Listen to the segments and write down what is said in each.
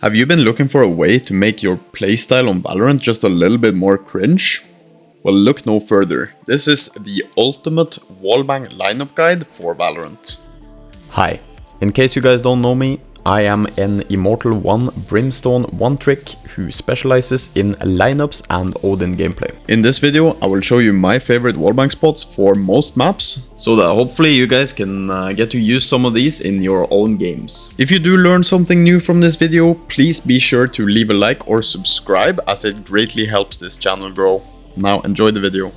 Have you been looking for a way to make your playstyle on Valorant just a little bit more cringe? Well, look no further. This is the ultimate Wallbang lineup guide for Valorant. Hi, in case you guys don't know me, I am an Immortal 1 Brimstone one-trick who specializes in lineups and Odin gameplay. In this video, I will show you my favorite wallbang spots for most maps, so that hopefully you guys can get to use some of these in your own games. If you do learn something new from this video, please be sure to leave a like or subscribe, as it greatly helps this channel grow. Now enjoy the video.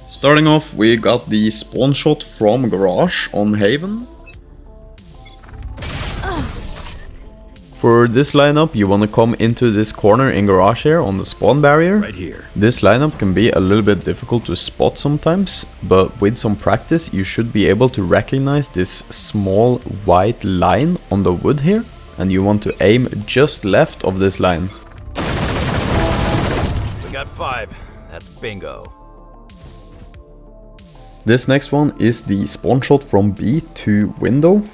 Starting off, we got the spawn shot from Garage on Haven. For this lineup, you want to come into this corner in Garage here on the spawn barrier. Right here. This lineup can be a little bit difficult to spot sometimes, but with some practice you should be able to recognize this small white line on the wood here, and you want to aim just left of this line. We got 5. That's bingo. This next one is the spawn shot from B to window.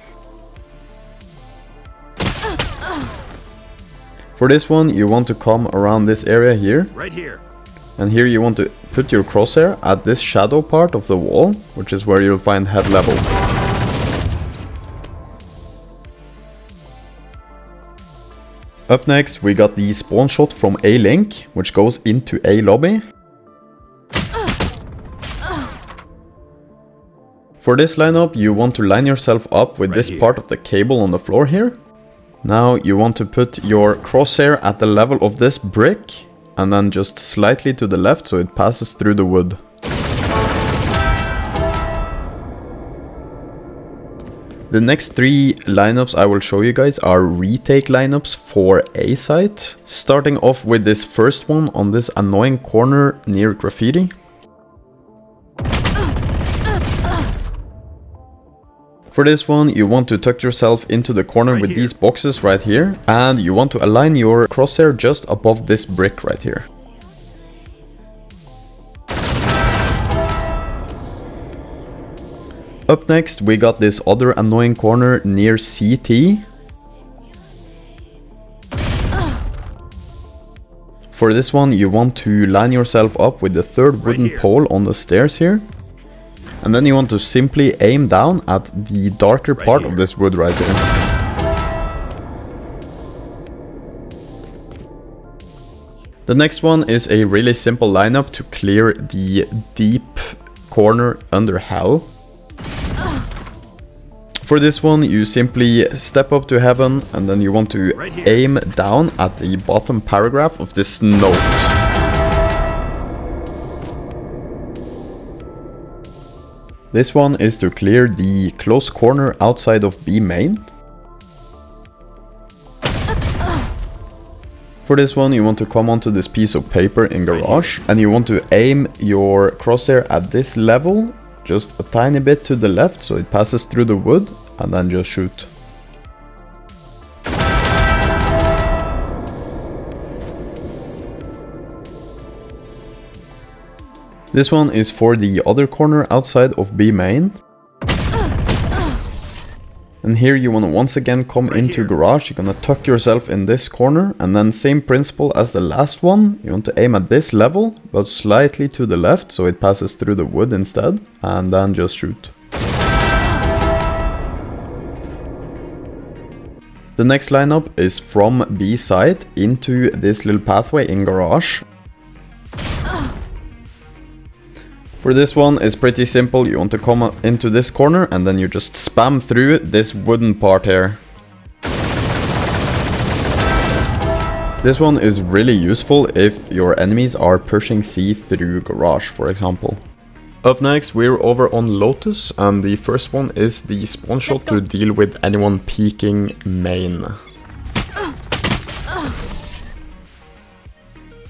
For this one, you want to come around this area here. Right here. And here you want to put your crosshair at this shadow part of the wall, which is where you'll find head level. Up next, we got the spawn shot from A link, which goes into A lobby. For this lineup, you want to line yourself up with this part of the cable on the floor here. Now you want to put your crosshair at the level of this brick, and then just slightly to the left so it passes through the wood. The next 3 lineups I will show you guys are retake lineups for A site. Starting off with this first one on this annoying corner near graffiti. For this one, you want to tuck yourself into the corner with these boxes right here, and you want to align your crosshair just above this brick right here. Up next, we got this other annoying corner near CT. For this one, you want to line yourself up with the third wooden pole on the stairs here. And then you want to simply aim down at the darker part of this wood right here. The next one is a really simple lineup to clear the deep corner under hell. For this one, you simply step up to heaven, and then you want to aim down at the bottom paragraph of this note. This one is to clear the close corner outside of B main. For this one, you want to come onto this piece of paper in Garage, and you want to aim your crosshair at this level, just a tiny bit to the left so it passes through the wood, and then just shoot. This one is for the other corner outside of B main. And here you want to once again come into Garage. You're gonna tuck yourself in this corner, and then same principle as the last one. You want to aim at this level, but slightly to the left so it passes through the wood instead, and then just shoot. The next lineup is from B side into this little pathway in Garage. For this one, it's pretty simple. You want to come into this corner, and then you just spam through this wooden part here. This one is really useful if your enemies are pushing C through Garage, for example. Up next, we're over on Lotus, and the first one is the spawn shot to deal with anyone peeking main.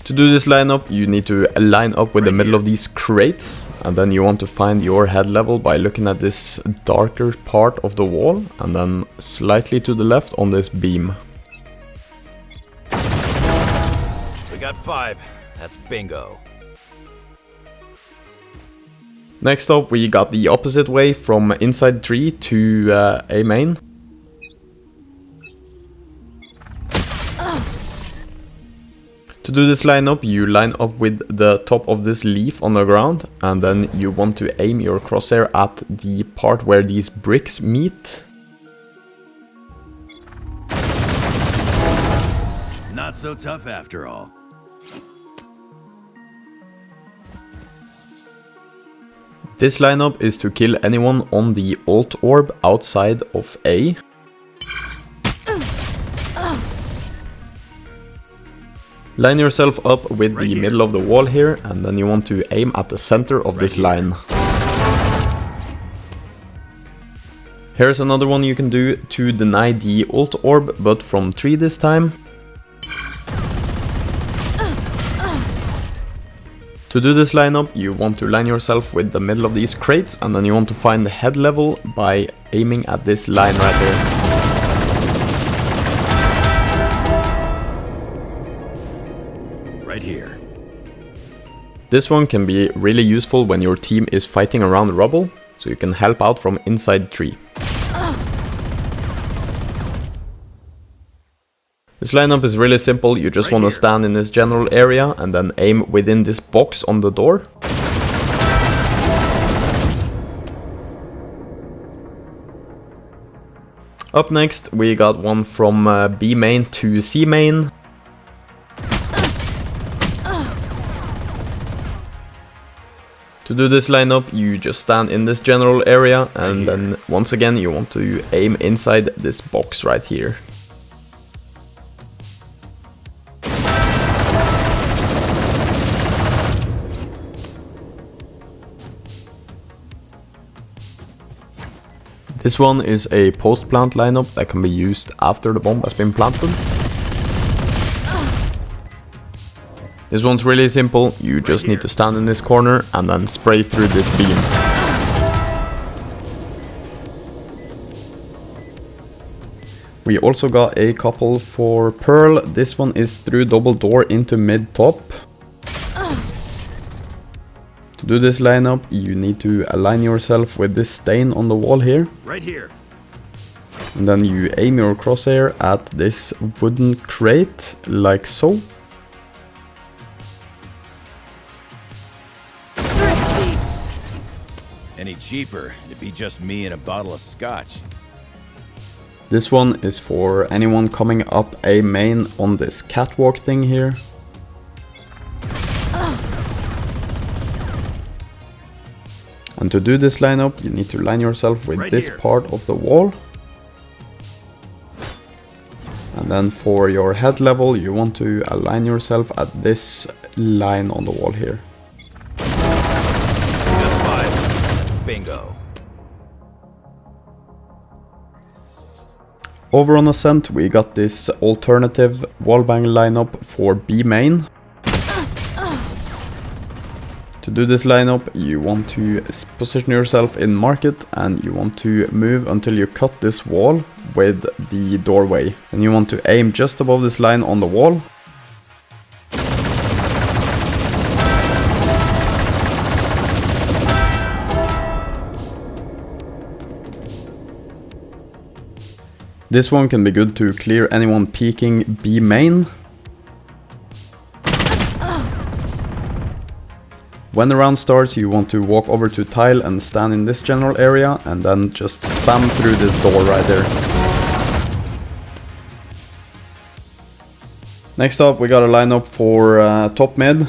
To do this lineup, you need to line up with the middle of these crates, and then you want to find your head level by looking at this darker part of the wall, and then slightly to the left on this beam. We got 5. That's bingo. Next up, we got the opposite way from inside tree to A main. To do this lineup, you line up with the top of this leaf on the ground, and then you want to aim your crosshair at the part where these bricks meet. Not so tough after all. This lineup is to kill anyone on the alt orb outside of A. Line yourself up with the middle of the wall here, and then you want to aim at the center of this line. Here's another one you can do to deny the alt orb, but from 3 this time. To do this lineup, you want to line yourself with the middle of these crates, and then you want to find the head level by aiming at this line right here. Right here. This one can be really useful when your team is fighting around rubble, so you can help out from inside tree. This lineup is really simple. You just want to stand in this general area and then aim within this box on the door. Up next, we got one from B main to C main. To do this lineup, you just stand in this general area, and then once again you want to aim inside this box right here. This one is a post-plant lineup that can be used after the bomb has been planted. This one's really simple. You just need to stand in this corner and then spray through this beam. We also got a couple for Pearl. This one is through double door into mid-top. To do this lineup, you need to align yourself with this stain on the wall here. Right here. And then you aim your crosshair at this wooden crate, like so. Any cheaper, it'd be just me and a bottle of scotch. This one is for anyone coming up A main on this catwalk thing here. And to do this lineup, you need to line yourself with this part of the wall. And then for your head level, you want to align yourself at this line on the wall here. That's bingo. Over on ASCENT, we got this alternative Wallbang lineup for B main. To do this lineup, you want to position yourself in market, and you want to move until you cut this wall with the doorway. And you want to aim just above this line on the wall. This one can be good to clear anyone peeking B main. When the round starts, you want to walk over to tile and stand in this general area, and then just spam through this door right there. Next up, we got a lineup for top mid.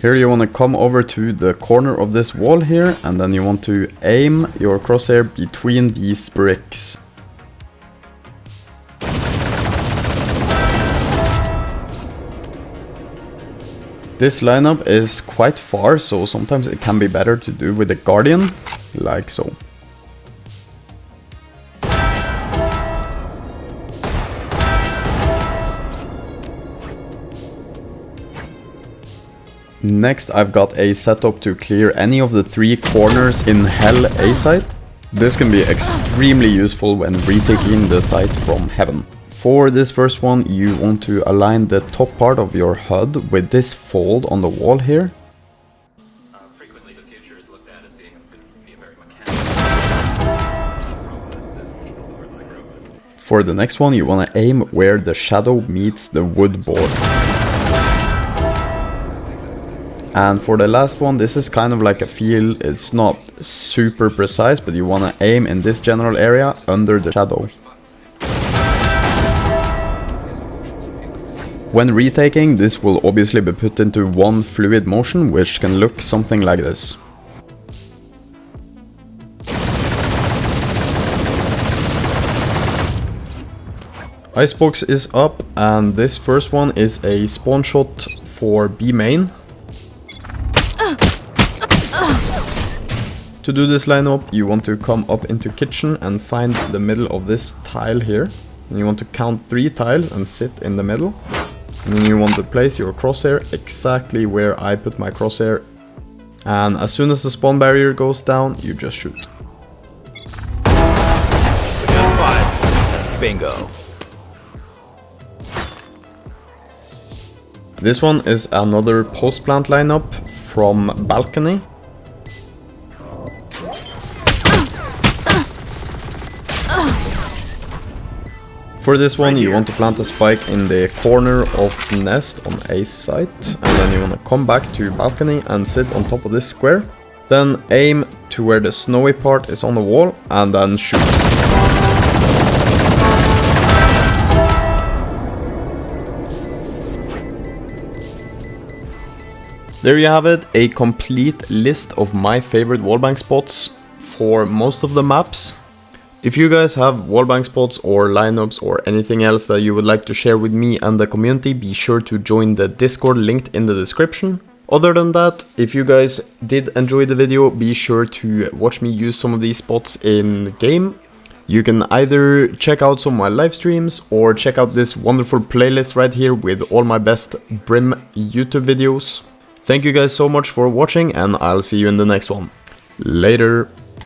Here you want to come over to the corner of this wall here, and then you want to aim your crosshair between these bricks. This lineup is quite far, so sometimes it can be better to do with a guardian, like so. Next, I've got a setup to clear any of the 3 corners in Hell A site. This can be extremely useful when retaking the site from heaven. For this first one, you want to align the top part of your HUD with this fold on the wall here. Frequently the future is looked at as being a very mechanical. For the next one, you want to aim where the shadow meets the wood board. And for the last one, this is kind of like a feel. It's not super precise, but you want to aim in this general area under the shadow. When retaking, this will obviously be put into one fluid motion, which can look something like this. ICEBOX is up, and this first one is a spawn shot for B main. To do this lineup, you want to come up into kitchen and find the middle of this tile here. And you want to count 3 tiles and sit in the middle. And then you want to place your crosshair exactly where I put my crosshair. And as soon as the spawn barrier goes down, you just shoot. We got 5. That's bingo. This one is another post plant lineup from balcony. For this one, you want to plant a spike in the corner of the nest on A site, and then you want to come back to balcony and sit on top of this square. Then aim to where the snowy part is on the wall, and then shoot. There you have it, a complete list of my favorite wallbang spots for most of the maps. If you guys have wallbang spots or lineups or anything else that you would like to share with me and the community, be sure to join the Discord linked in the description. Other than that, if you guys did enjoy the video, be sure to watch me use some of these spots in game. You can either check out some of my live streams or check out this wonderful playlist right here with all my best Brim YouTube videos. Thank you guys so much for watching, and I'll see you in the next one. Later.